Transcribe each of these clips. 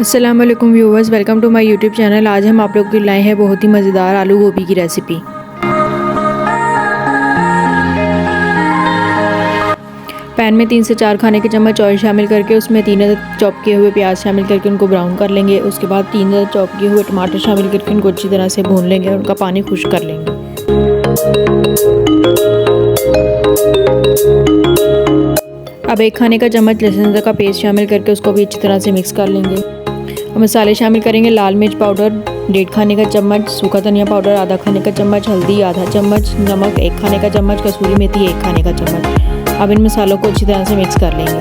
अस्सलाम वालेकुम viewers, welcome to my YouTube channel. आज हम आप लोगों के लिए लाए हैं बहुत ही मज़ेदार आलू गोभी की रेसिपी। पैन में 3 से 4 खाने के चम्मच ऑयल शामिल करके उसमें 3 चॉप किए हुए प्याज शामिल करके उनको ब्राउन कर लेंगे। उसके बाद 3 चॉप किए हुए टमाटर शामिल करके उनको अच्छी तरह से भून लेंगे और उनका पानी खुश्क कर लेंगे। अब 1 खाने का चम्मच लहसुन का पेस्ट शामिल करके उसको भी अच्छी तरह से मिक्स कर लेंगे। और मसाले शामिल करेंगे लाल मिर्च पाउडर 1.5 खाने का चम्मच, सूखा धनिया पाउडर आधा खाने का चम्मच, हल्दी आधा चम्मच, नमक 1 खाने का चम्मच, कसूरी मेथी 1 खाने का चम्मच। अब इन मसालों को अच्छी तरह से मिक्स कर लेंगे।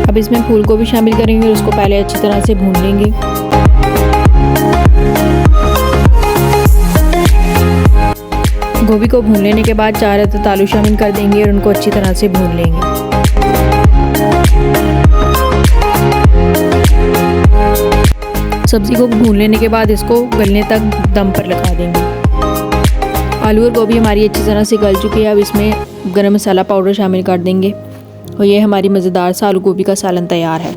अब इसमें फूल गोभी शामिल करेंगे और उसको पहले अच्छी तरह से भून लेंगे। गोभी को भून लेने के बाद 4 अदद आलू शामिल कर देंगे और उनको अच्छी तरह से भून लेंगे। सब्ज़ी को भून लेने के बाद इसको गलने तक दम पर लगा देंगे। आलू और गोभी हमारी अच्छी तरह से गल चुकी है। अब इसमें गरम मसाला पाउडर शामिल कर देंगे और ये हमारी मज़ेदार सा आलू गोभी का सालन तैयार है।